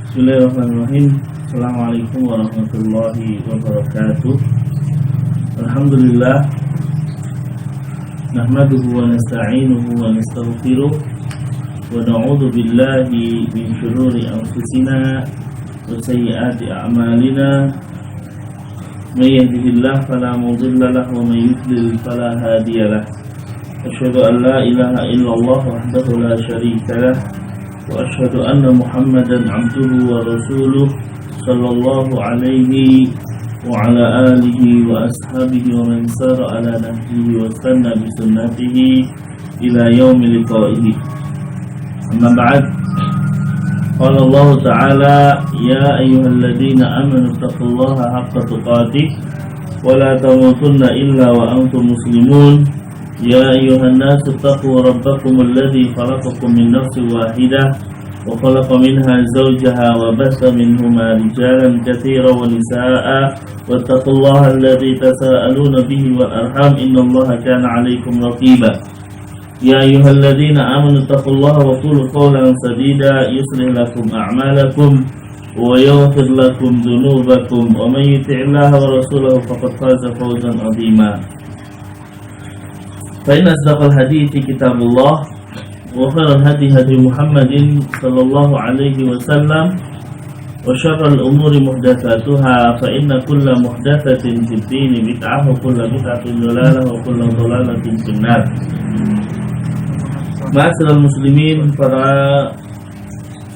Bismillahirrahmanirrahim. Assalamualaikum warahmatullahi wabarakatuh. Alhamdulillah. Nahmaduhu wa nasta'inuhu wa nastaghfiruh wa na'udzu billahi min shururi anfusina wa sayyiati a'malina. May yahdihillahu fala mudilla lahu wa may yudlil fala hadiya lahu. Asyhadu an la ilaha illallah wahdahu la syarika lahu wa asyhadu anna Muhammadan abduhu wa rasuluh sallallahu alaihi wa ala alihi wa ashabihi wa man sara ala nahjihi wa istanna bi sunnatihi ila yaumil liqa'ihi. Amma ba'd. Qala Allah ta'ala ya ayyuhalladzina amanu taqullaha haqqa tuqatih wa la tamutunna illa wa antum muslimun. يا أيها الناس اتقوا ربكم الذي خلقكم من نفس واحدة وخلق منها زوجها وبث منهما رجالا كثيرا ونساء واتقوا الله الذي تساءلون به والأرحام إن الله كان عليكم رقيبا. يا أيها الذين آمنوا اتقوا الله وقولوا قولا سديدا يصلح لكم أعمالكم ويغفر لكم ذنوبكم ومن يطع الله ورسوله فقد فاز فوزا عظيما. فإن أصدق الحديث كتاب الله وخير الهدي هدي محمد صلى الله عليه وسلم وشر الأمور محدثاتها فإن كل محدثة في الدين بدعة وكل بدعة ضلالة وكل ضلالة في النار. Ma'asyiral muslimin, para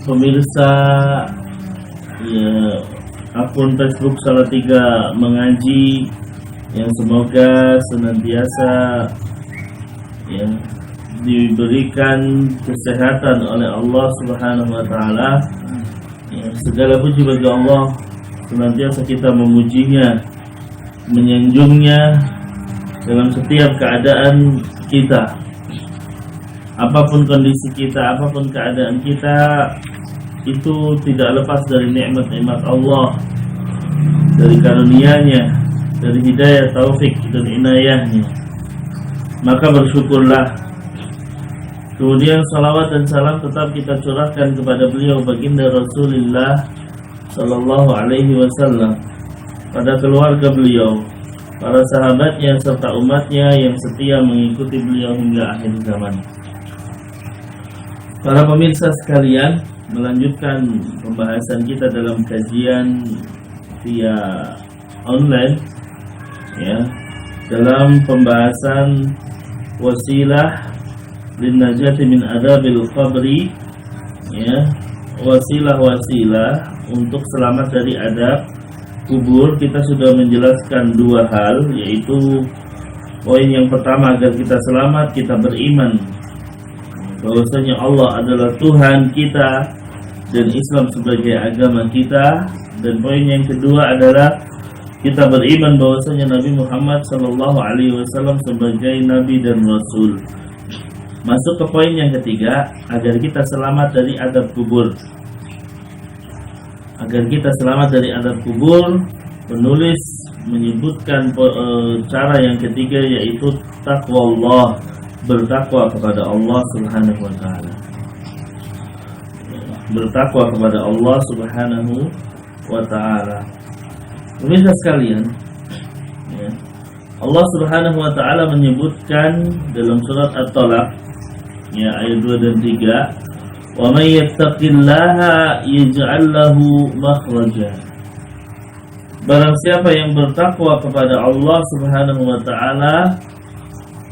pemirsa akun Facebook Salatiga Mengaji yang semoga senantiasa diberikan kesehatan oleh Allah Subhanahu wa taala. Segala puji bagi Allah, senantiasa kita memujinya, menyanjungnya dalam setiap keadaan kita. Apapun kondisi kita, apapun keadaan kita, itu tidak lepas dari nikmat-nikmat Allah, dari karunia-Nya, dari hidayah, taufik dan inayahnya. Maka bersyukurlah. Kemudian salawat dan salam tetap kita curahkan kepada beliau baginda Rasulullah sallallahu alaihi wasallam, pada keluarga beliau, para sahabatnya serta umatnya yang setia mengikuti beliau hingga akhir zaman. Para pemirsa sekalian, melanjutkan pembahasan kita dalam kajian via online dalam pembahasan wasilah lin najati min adabil qabri, wasilah untuk selamat dari adab kubur. Kita sudah menjelaskan dua hal, yaitu poin yang pertama, agar kita selamat, kita beriman bahwasanya Allah adalah Tuhan kita dan Islam sebagai agama kita, dan poin yang kedua adalah kita beriman bahwasanya Nabi Muhammad sallallahu alaihi wasallam sebagai nabi dan rasul. Masuk ke poin yang ketiga, agar kita selamat dari azab kubur. Agar kita selamat dari azab kubur, penulis menyebutkan cara yang ketiga, yaitu takwa Allah, bertakwa kepada Allah Subhanahu wa taala. Bertakwa kepada Allah Subhanahu wa taala. Pemirsa sekalian, Allah Subhanahu wa taala menyebutkan dalam surat At-Talaq ayat 2 dan 3, "Wa may yattaqillaha yaj'al lahu makhraja." Barang siapa yang bertakwa kepada Allah Subhanahu wa taala,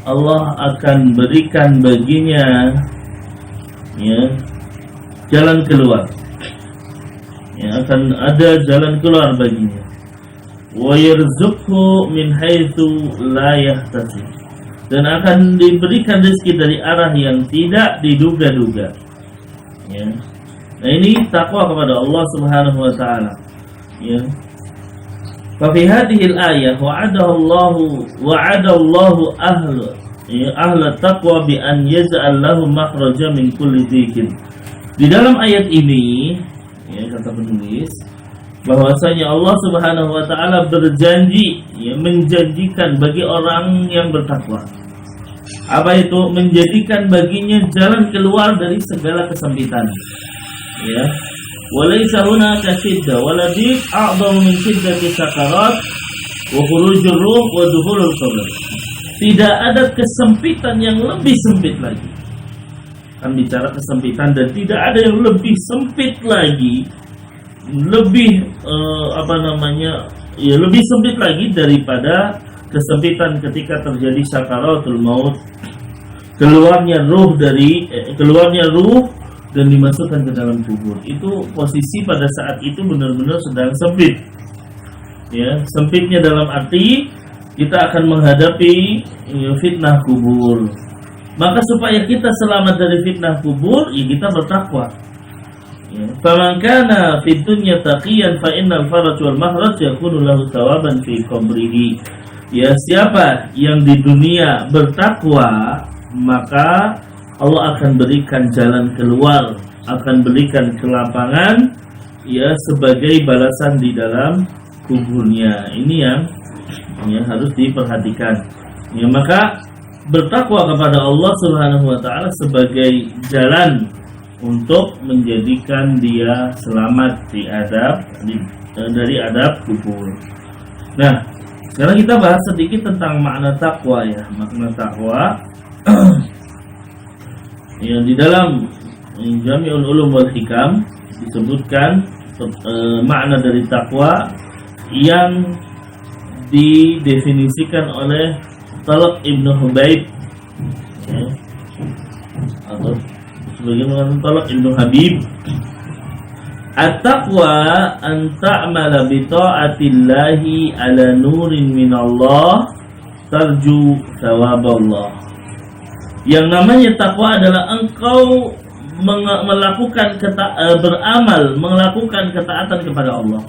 Allah akan berikan baginya jalan keluar. Akan ada jalan keluar baginya. Wa yarzuqhu min haitsu la yahtasib, dan akan diberikan rezeki dari arah yang tidak diduga-duga. Nah, ini takwa kepada Allah Subhanahu wa taala. Fa fi hadhihi al-ayah wa'ada Allahu ahla taqwa bi an yaj'al lahum makhraja min kulli dhikin. Di dalam ayat ini, kata penulis, bahwasanya Allah Subhanahu wa taala berjanji, menjanjikan bagi orang yang bertakwa. Apa itu? Menjadikan baginya jalan keluar dari segala kesempitan. walaysa hunaka syiddah waladhi a'dhamu min syiddati sakarat wa khurujur ruh wa dukhulul qabr. Tidak ada kesempitan yang lebih sempit lagi. Kan bicara kesempitan, dan tidak ada yang lebih sempit lagi, lebih lebih sempit lagi daripada kesempitan ketika terjadi sakaratul maut, keluarnya ruh dan dimasukkan ke dalam kubur. Itu posisi pada saat itu benar-benar sedang sempit. Ya, sempitnya dalam arti kita akan menghadapi fitnah kubur. Maka supaya kita selamat dari fitnah kubur, ya kita bertakwa. Faman kana fid dunya taqiyan fa innal faraj wal mahraj yakunu lahu thawaban fi qabrihi. Ya, siapa yang di dunia bertakwa, maka Allah akan berikan jalan keluar, akan berikan kelapangan, ya, sebagai balasan di dalam kuburnya. Ini yang harus diperhatikan. Ya, maka bertakwa kepada Allah Subhanahu wa taala sebagai jalan untuk menjadikan dia selamat dari adab kubur. Nah, sekarang kita bahas sedikit tentang makna takwa, ya. Makna takwa yang di dalam Jami'ul Ulum wal Hikam disebutkan makna dari takwa yang didefinisikan oleh Talq Ibn Hubaib, ya, atau sebagian mengatakan Talq Ibn Habib. At-taqwa an ta'mala bi ta'atillahi ala nurin minallah tarju thawaballah. Yang namanya takwa adalah engkau melakukan ketaatan kepada Allah.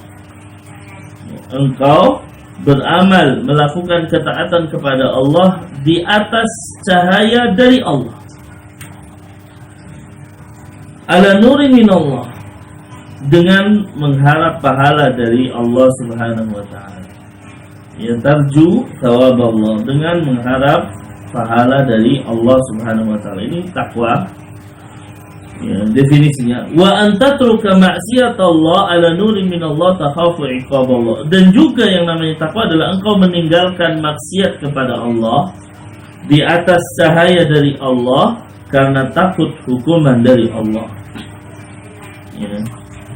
Engkau beramal melakukan ketaatan kepada Allah di atas cahaya dari Allah, ala nurin minallah, dengan mengharap pahala dari Allah Subhanahu wa taala. Ya, tarju thawaballah, dengan mengharap pahala dari Allah Subhanahu wa taala. Ini takwa. Ya, definisinya, wa antatruka ma'siyatallah ala nurin minallah takhafu iqaballah. Dan juga yang namanya takwa adalah engkau meninggalkan maksiat kepada Allah di atas cahaya dari Allah karena takut hukuman dari Allah. Ya.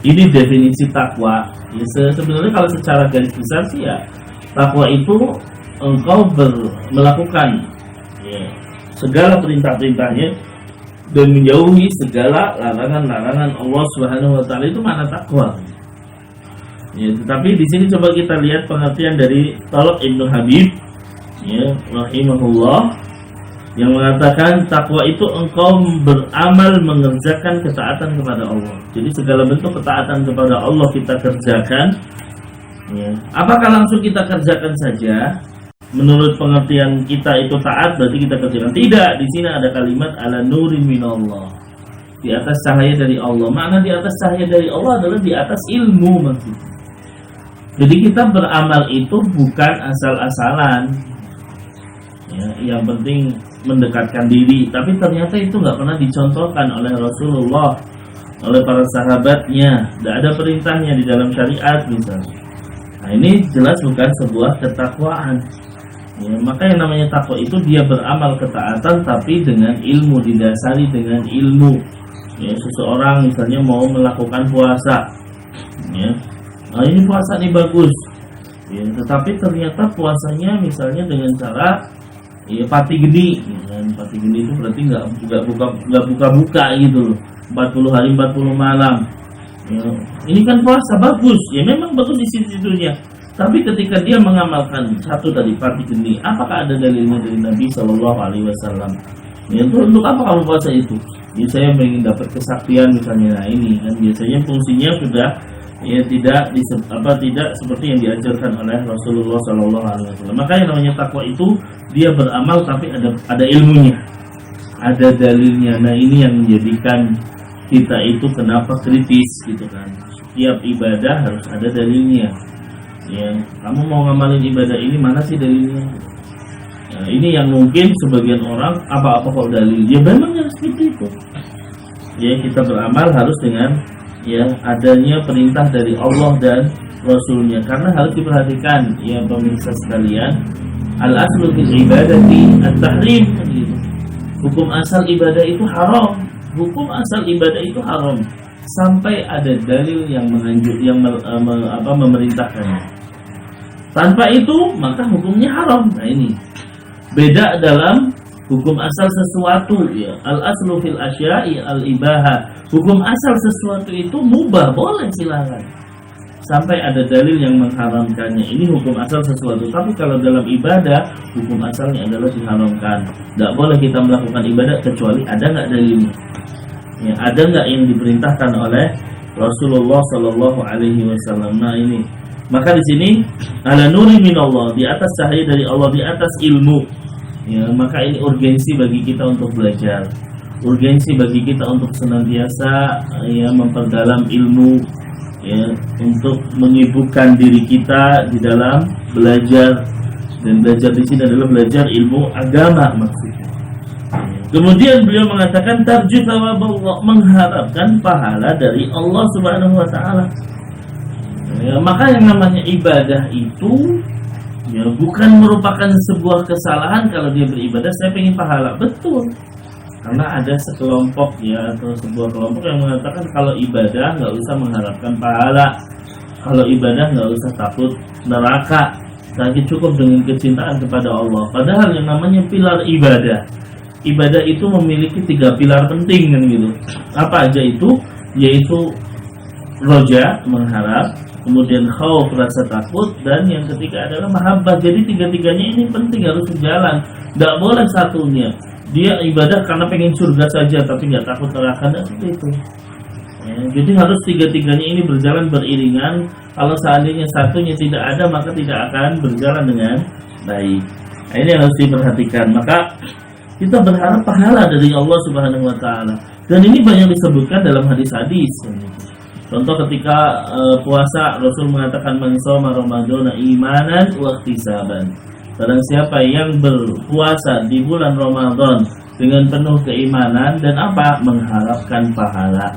Ini definisi takwa. Ya, sebenarnya kalau secara garis besar sih, ya, takwa itu engkau melakukan, ya, segala perintah-perintahnya dan menjauhi segala larangan-larangan Allah Subhanahu wa taala. Itu makna takwa. Ya, tetapi di sini coba kita lihat pengertian dari Talq Ibn Habib, ya, rahimahullah, yang mengatakan takwa itu engkau beramal mengerjakan ketaatan kepada Allah. Jadi segala bentuk ketaatan kepada Allah kita kerjakan. Ya. Apakah langsung kita kerjakan saja? Menurut pengertian kita itu taat, berarti kita kerjakan. Tidak, di sini ada kalimat ala nurin minallah, di atas cahaya dari Allah. Makna di atas cahaya dari Allah adalah di atas ilmu maksudnya. Jadi kita beramal itu bukan asal-asalan, ya, yang penting mendekatkan diri. Tapi ternyata itu nggak pernah dicontohkan oleh Rasulullah, oleh para sahabatnya. Tidak ada perintahnya di dalam syariat misalnya. Nah, ini jelas bukan sebuah ketakwaan. Ya, maka yang namanya takwa itu dia beramal ketaatan tapi dengan ilmu, didasari dengan ilmu. Ya, seseorang misalnya mau melakukan puasa, ya, nah, ini puasa ini bagus, ya, tetapi ternyata puasanya misalnya dengan cara, ya, pati geni, ya, pati geni itu berarti nggak buka gitu loh, 40 hari 40 malam. Ya, ini kan puasa bagus, ya memang bagus di situ-situnya. Tapi ketika dia mengamalkan satu dari pati geni, apakah ada dalilnya dari Nabi Shallallahu Alaihi Wasallam? Ya, untuk apa kamu puasa itu? Ya, saya ingin dapat kesaktian misalnya. Nah, ini kan biasanya fungsinya sudah, ya, tidak seperti yang diajarkan oleh Rasulullah Shallallahu Alaihi Wasallam. Maka yang namanya takwa itu dia beramal tapi ada ilmunya, ada dalilnya. Nah, ini yang menjadikan kita itu kenapa kritis gitu kan. Setiap ibadah harus ada dalilnya. Ya, kamu mau ngamalin ibadah ini, mana sih dalilnya? Nah, ini yang mungkin sebagian orang apa-apa kok dalil. Ya memang harus seperti itu. Ya, kita beramal harus dengan ya adanya perintah dari Allah dan Rasulnya. Karena harus diperhatikan ya pemirsa sekalian, al-aslu fil ibadati at-tahrim. Hukum asal ibadah itu haram. Hukum asal ibadah itu haram sampai ada dalil yang memerintahkannya. Tanpa itu maka hukumnya haram. Nah ini beda dalam hukum asal sesuatu ya. Al-aslu fil asya'i al-ibaha. Hukum asal sesuatu itu mubah, boleh silakan. Sampai ada dalil yang mengharamkannya. Ini hukum asal sesuatu. Tapi kalau dalam ibadah, hukum asalnya adalah diharamkan. Tidak boleh kita melakukan ibadah kecuali ada nggak dalilnya. Ya, ada nggak yang diperintahkan oleh Rasulullah Sallallahu Alaihi Wasallam. Nah ini, maka di sini ala nuri minallah, di atas cahaya dari Allah, di atas ilmu. Ya, maka ini urgensi bagi kita untuk belajar. Urgensi bagi kita untuk senantiasa ya memperdalam ilmu. Ya, untuk menyibukkan diri kita di dalam belajar, dan belajar di sini adalah belajar ilmu agama maksudnya. Kemudian beliau mengatakan tarju thawaballah, mengharapkan pahala dari Allah Subhanahu wa taala. Ya, maka yang namanya ibadah itu ya bukan merupakan sebuah kesalahan kalau dia beribadah saya pengen pahala, betul. Karena ada sekelompok ya atau sebuah kelompok yang mengatakan kalau ibadah nggak usah mengharapkan pahala, kalau ibadah nggak usah takut neraka, tapi cukup dengan kecintaan kepada Allah. Padahal yang namanya pilar ibadah itu memiliki 3 pilar penting kan gitu. Apa aja itu? Yaitu roja, mengharap, kemudian khauf, rasa takut, dan yang ketiga adalah mahabbah. Jadi 3-tiganya ini penting, harus sejalan. Tidak boleh satunya. Dia ibadah karena pengen surga saja tapi nggak takut neraka, seperti itu. Ya, jadi harus 3-tiganya ini berjalan beriringan. Kalau seandainya satunya tidak ada maka tidak akan berjalan dengan baik. Nah, ini yang harus diperhatikan. Maka kita berharap pahala dari Allah Subhanahu Wa Taala. Dan ini banyak disebutkan dalam hadis-hadis. Contoh ketika puasa, Rasul mengatakan man shoma ramadhana imanan wa ihtisaban. Barang siapa yang berpuasa di bulan Ramadan dengan penuh keimanan dan apa? Mengharapkan pahala.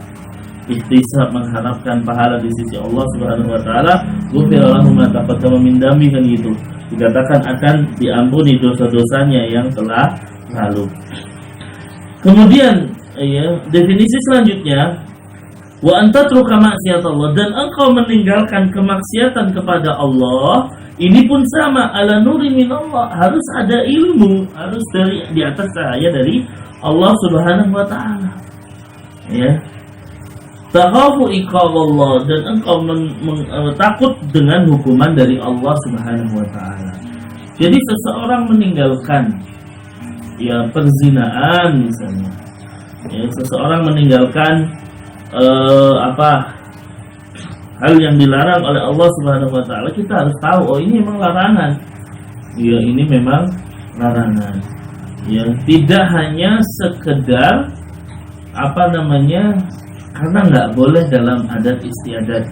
Ihtisab, mengharapkan pahala di sisi Allah Subhanahu wa taala, ghufira lahu ma taqaddama min dambi, kan gitu. Dikatakan akan diampuni dosa-dosanya yang telah lalu. Kemudian ya, definisi selanjutnya wa antatruka maksiatallah, dan engkau meninggalkan kemaksiatan kepada Allah. Ini pun sama, ala nuri minallah, harus ada ilmu, harus di atas cahaya dari Allah Subhanahu wa taala. Ya. Takhafu iqaballah, dan engkau takut dengan hukuman dari Allah Subhanahu wa taala. Jadi seseorang meninggalkan ya perzinaan misalnya. Ya, seseorang meninggalkan hal yang dilarang oleh Allah Subhanahu wa taala, kita harus tahu oh ini memang larangan. Ya, ini memang larangan. Ya, tidak hanya sekedar karena nggak boleh dalam adat istiadat.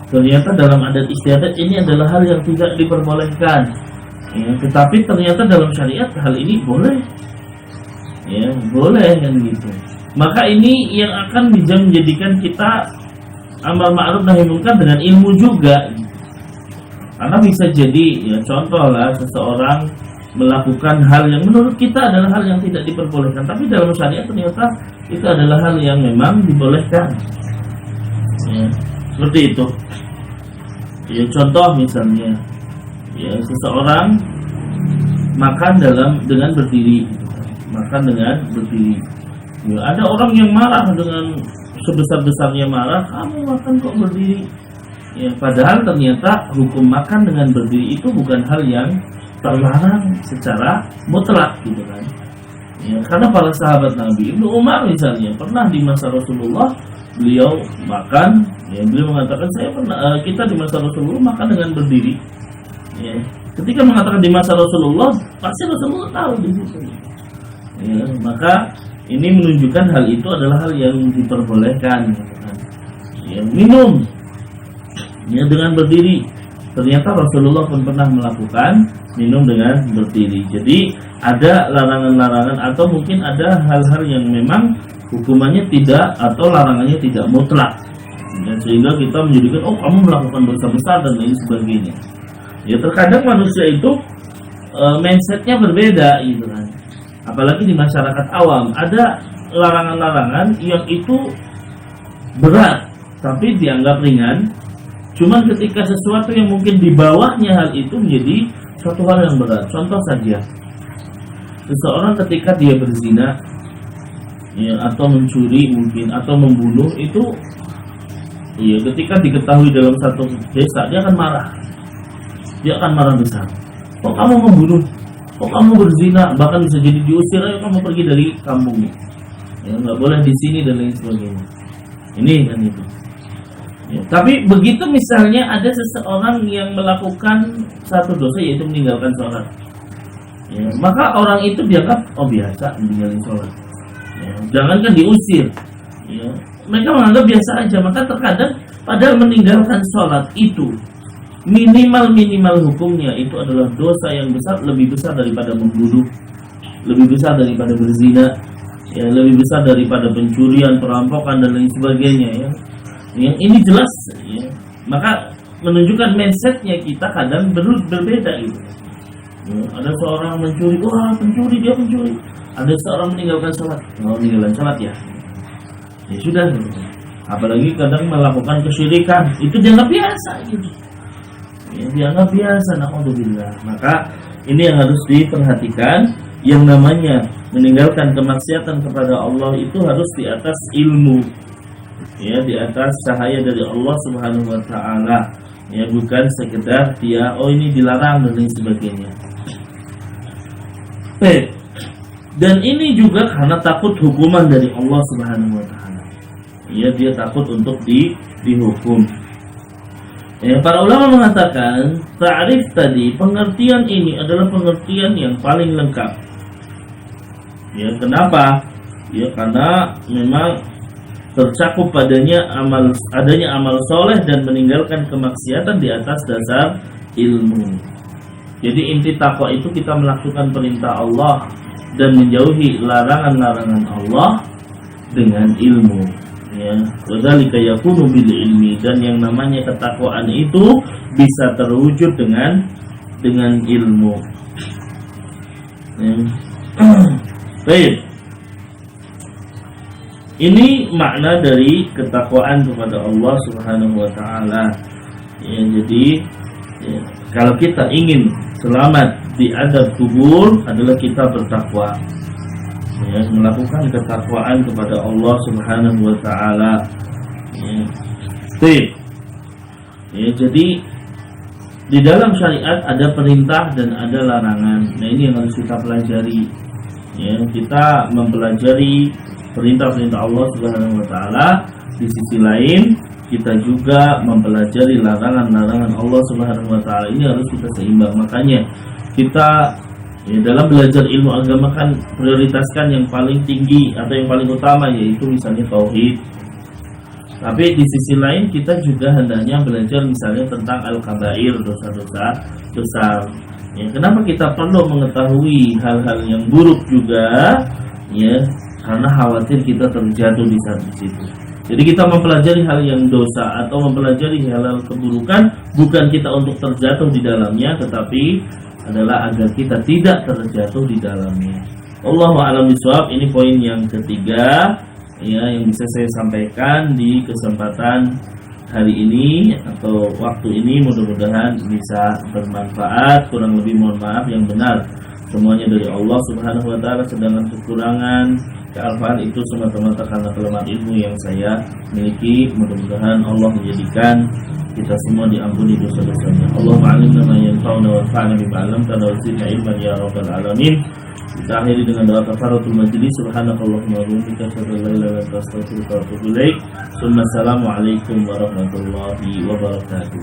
Ternyata dalam adat istiadat ini adalah hal yang tidak diperbolehkan. Ya, tetapi ternyata dalam syariat hal ini boleh. Ya, boleh kan gitu. Maka ini yang akan bisa menjadikan kita amar ma'ruf nahi munkar dengan ilmu juga. Karena bisa jadi ya contoh lah, seseorang melakukan hal yang menurut kita adalah hal yang tidak diperbolehkan, tapi dalam syariat ternyata itu adalah hal yang memang dibolehkan. Ya, seperti itu. Ya, contoh misalnya ya seseorang makan dengan berdiri. Makan dengan berdiri. Ya, ada orang yang marah dengan sebesar-besarnya marah, kamu makan kok berdiri. Ya, padahal ternyata hukum makan dengan berdiri itu bukan hal yang terlarang secara mutlak gitu kan. Ya, karena para sahabat Nabi, Ibnu Umar misalnya pernah di masa Rasulullah beliau makan, ya, beliau mengatakan kita di masa Rasulullah makan dengan berdiri. Ya, ketika mengatakan di masa Rasulullah, pasti Rasulullah tahu di situ. Ya, maka ini menunjukkan hal itu adalah hal yang diperbolehkan. Ya, minum ya dengan berdiri. Ternyata Rasulullah pun pernah melakukan minum dengan berdiri. Jadi ada larangan-larangan atau mungkin ada hal-hal yang memang hukumannya tidak atau larangannya tidak mutlak, dan sehingga kita menjadikan kamu melakukan dosa besar dan lain sebagainya. Ya terkadang manusia itu mindsetnya berbeda gitu kan. Apalagi di masyarakat awam ada larangan-larangan yang itu berat tapi dianggap ringan. Cuman ketika sesuatu yang mungkin di bawahnya hal itu menjadi suatu hal yang berat. Contoh saja, seseorang ketika dia berzina, ya, atau mencuri mungkin atau membunuh itu, ya, ketika diketahui dalam satu desa dia akan marah. Dia akan marah besar. Kok kamu membunuh? Kok kamu berzina? Bahkan bisa jadi diusir, ayo kamu pergi dari kampung. Ya, nggak boleh di sini dan lain sebagainya. Ini kan itu. Ya, tapi begitu misalnya ada seseorang yang melakukan satu dosa yaitu meninggalkan sholat, ya, maka orang itu dianggap biasa meninggalkan sholat. Ya, jangankan diusir, ya, mereka menganggap biasa aja. Maka terkadang padahal meninggalkan sholat itu minimal hukumnya itu adalah dosa yang besar, lebih besar daripada membunuh, lebih besar daripada berzina, ya, lebih besar daripada pencurian, perampokan dan lain sebagainya, ya. Yang ini jelas, ya. Maka menunjukkan mindsetnya kita kadang berbeda gitu. Ya, ada seorang mencuri, wah pencuri, dia pencuri. Ada seorang meninggalkan sholat, meninggalkan sholat ya sudah. Apalagi kadang melakukan kesyirikan, itu dianggap biasa gitu. Ya, dianggap biasa, naudzubillah. Maka ini yang harus diperhatikan. Yang namanya meninggalkan kemaksiatan kepada Allah itu harus di atas ilmu, ya, di atas cahaya dari Allah Subhanahu wa taala. Ya, bukan sekedar dia ini dilarang dan lain sebagainya. Dan ini juga karena takut hukuman dari Allah Subhanahu wa taala. Ya, dia takut untuk dihukum. Ya, para ulama mengatakan ta'rif tadi, pengertian ini adalah pengertian yang paling lengkap. Ya, kenapa? Ya, karena memang tercakup adanya amal soleh dan meninggalkan kemaksiatan di atas dasar ilmu. Jadi inti takwa itu kita melakukan perintah Allah dan menjauhi larangan-larangan Allah dengan ilmu. Ya, wadzalika yakunu bil ilmi, dan yang namanya ketakwaan itu bisa terwujud dengan ilmu. Ya. Baik. Ini makna dari ketakwaan kepada Allah Subhanahu wa taala. Ya, jadi ya, kalau kita ingin selamat di azab kubur adalah kita bertakwa. Ya, melakukan ketakwaan kepada Allah Subhanahu wa taala. Ya. Ya, jadi di dalam syariat ada perintah dan ada larangan. Nah, ini yang harus kita pelajari. Ya, kita mempelajari perintah-perintah Allah Subhanahu wa taala, di sisi lain kita juga mempelajari larangan-larangan Allah Subhanahu wa taala. Ini harus kita seimbang. Makanya kita dalam belajar ilmu agama kan prioritaskan yang paling tinggi atau yang paling utama, yaitu misalnya tauhid. Tapi di sisi lain kita juga hendaknya belajar misalnya tentang al-kabair, dosa-dosa besar. Ya, kenapa kita perlu mengetahui hal-hal yang buruk juga? Ya, karena khawatir kita terjatuh di situ. Jadi kita mempelajari hal yang dosa atau mempelajari hal-hal keburukan bukan kita untuk terjatuh di dalamnya, tetapi adalah agar kita tidak terjatuh di dalamnya. Allahu a'lam bishawab. Ini poin yang ketiga, ya, yang bisa saya sampaikan di kesempatan hari ini atau waktu ini. Mudah-mudahan bisa bermanfaat. Kurang lebih mohon maaf, yang benar semuanya dari Allah Subhanahu wa taala, sedangkan kekurangan kealfaan itu semata-mata karena kelemahan ilmu yang saya miliki. Mudah-mudahan Allah menjadikan kita semua diampuni dosa-dosanya. Allahumma 'allimna ma yanfa'una wanfa'na bima 'allamtana wa zidna ilman ya rabbal alamin. Kita akhiri dengan doa kafaratul majlis. Subhanakallahumma wa bihamdika, asyhadu an la ilaha illa anta, astaghfiruka wa atubu ilaik. Assalamualaikum warahmatullahi wabarakatuh.